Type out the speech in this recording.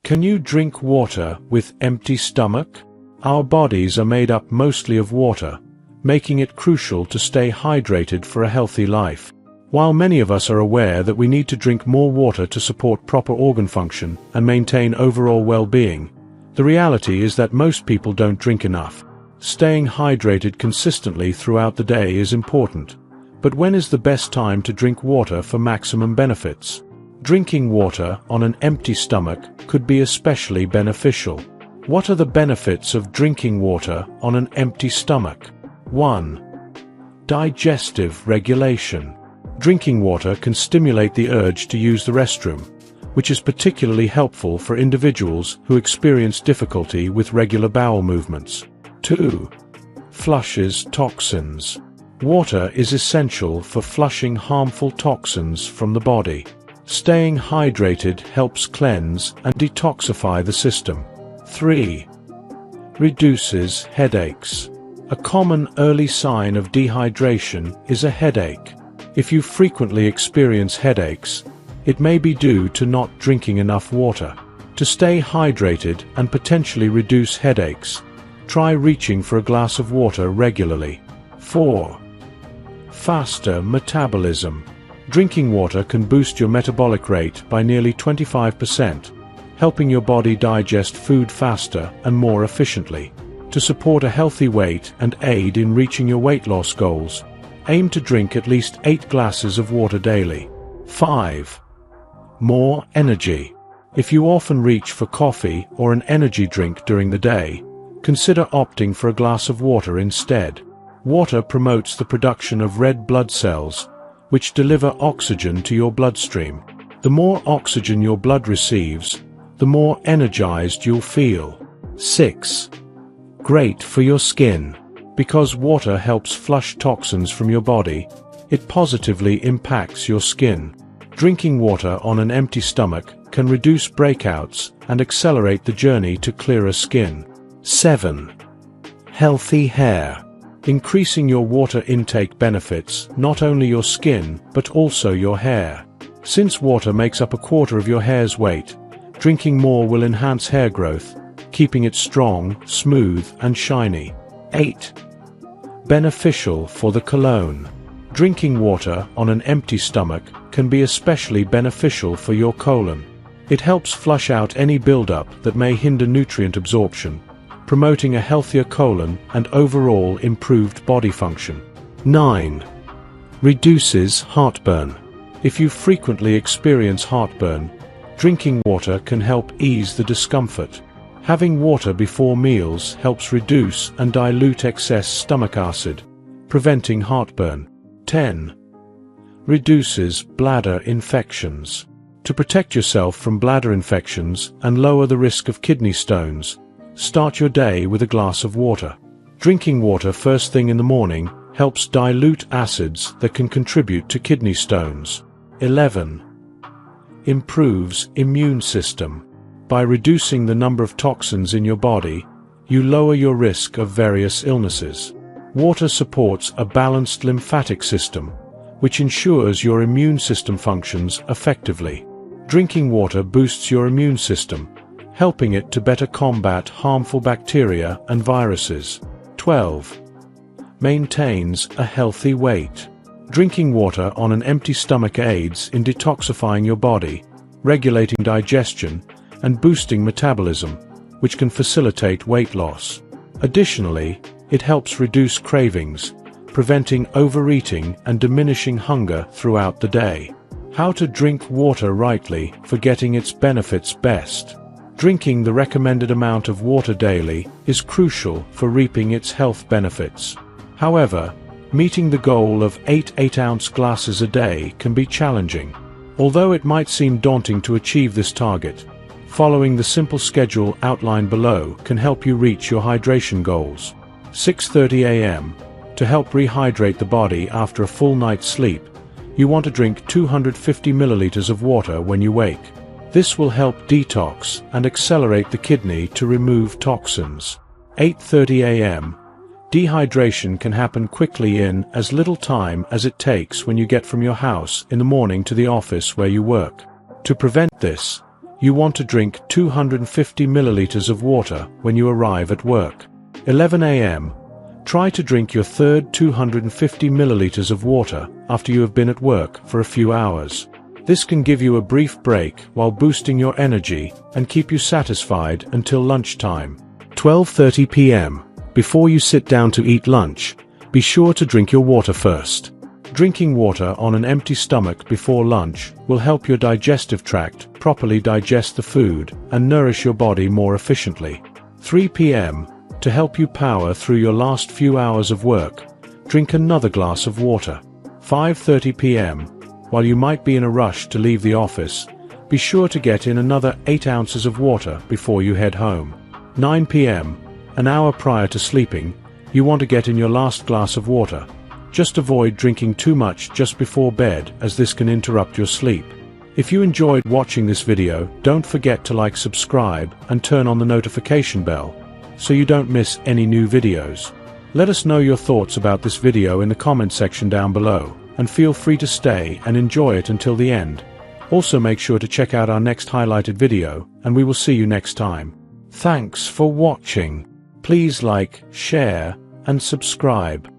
Can you drink water with empty stomach? Our bodies are made up mostly of water, making it crucial to stay hydrated for a healthy life. While many of us are aware that we need to drink more water to support proper organ function and maintain overall well-being, the reality is that most people don't drink enough. Staying hydrated consistently throughout the day is important, but when is the best time to drink water for maximum benefits? Drinking water on an empty stomach could be especially beneficial. What are the benefits of drinking water on an empty stomach? 1. Digestive regulation. Drinking water can stimulate the urge to use the restroom, which is particularly helpful for individuals who experience difficulty with regular bowel movements. 2. Flushes toxins. Water is essential for flushing harmful toxins from the body. Staying hydrated helps cleanse and detoxify the system. 3. Reduces headaches. A common early sign of dehydration is a headache. If you frequently experience headaches, it may be due to not drinking enough water. To stay hydrated and potentially reduce headaches, try reaching for a glass of water regularly. 4. Faster metabolism. Drinking water can boost your metabolic rate by nearly 25%, helping your body digest food faster and more efficiently. To support a healthy weight and aid in reaching your weight loss goals, aim to drink at least 8 glasses of water daily. 5. More energy. If you often reach for coffee or an energy drink during the day, consider opting for a glass of water instead. Water promotes the production of red blood cells, which deliver oxygen to your bloodstream. The more oxygen your blood receives, the more energized you'll feel. 6. Great for your skin. Because water helps flush toxins from your body, it positively impacts your skin. Drinking water on an empty stomach can reduce breakouts and accelerate the journey to clearer skin. 7. Healthy hair. Increasing your water intake benefits not only your skin but also your hair. Since water makes up a quarter of your hair's weight, drinking more will enhance hair growth, keeping it strong, smooth, and shiny. 8. Beneficial for the colon. Drinking water on an empty stomach can be especially beneficial for your colon. It helps flush out any buildup that may hinder nutrient absorption, promoting a healthier colon and overall improved body function. 9. Reduces heartburn. If you frequently experience heartburn, drinking water can help ease the discomfort. Having water before meals helps reduce and dilute excess stomach acid, preventing heartburn. 10. Reduces bladder infections. To protect yourself from bladder infections and lower the risk of kidney stones, start your day with a glass of water. Drinking water first thing in the morning helps dilute acids that can contribute to kidney stones. 11. Improves immune system. By reducing the number of toxins in your body, you lower your risk of various illnesses. Water supports a balanced lymphatic system, which ensures your immune system functions effectively. Drinking water boosts your immune system, helping it to better combat harmful bacteria and viruses. 12. Maintains a healthy weight. Drinking water on an empty stomach aids in detoxifying your body, regulating digestion, and boosting metabolism, which can facilitate weight loss. Additionally, it helps reduce cravings, preventing overeating and diminishing hunger throughout the day. How to drink water rightly for getting its benefits best. Drinking the recommended amount of water daily is crucial for reaping its health benefits. However, meeting the goal of 8 8-ounce glasses a day can be challenging. Although it might seem daunting to achieve this target, following the simple schedule outlined below can help you reach your hydration goals. 6:30 a.m. To help rehydrate the body after a full night's sleep, you want to drink 250 milliliters of water when you wake. This will help detox and accelerate the kidney to remove toxins. 8:30 a.m. Dehydration can happen quickly in as little time as it takes when you get from your house in the morning to the office where you work. To prevent this, you want to drink 250 milliliters of water when you arrive at work. 11 a.m. Try to drink your third 250 milliliters of water after you have been at work for a few hours. This can give you a brief break while boosting your energy and keep you satisfied until lunchtime. 12:30 p.m. Before you sit down to eat lunch, be sure to drink your water first. Drinking water on an empty stomach before lunch will help your digestive tract properly digest the food and nourish your body more efficiently. 3 p.m. To help you power through your last few hours of work, drink another glass of water. 5:30 p.m. While you might be in a rush to leave the office, be sure to get in another 8 ounces of water before you head home. 9 p.m. An hour prior to sleeping, you want to get in your last glass of water. Just avoid drinking too much just before bed, as this can interrupt your sleep. If you enjoyed watching this video, don't forget to like, subscribe, and turn on the notification bell, so you don't miss any new videos. Let us know your thoughts about this video in the comment section down below, and feel free to stay and enjoy it until the end. Also make sure to check out our next highlighted video, and we will see you next time. Thanks for watching. Please like, share, and subscribe.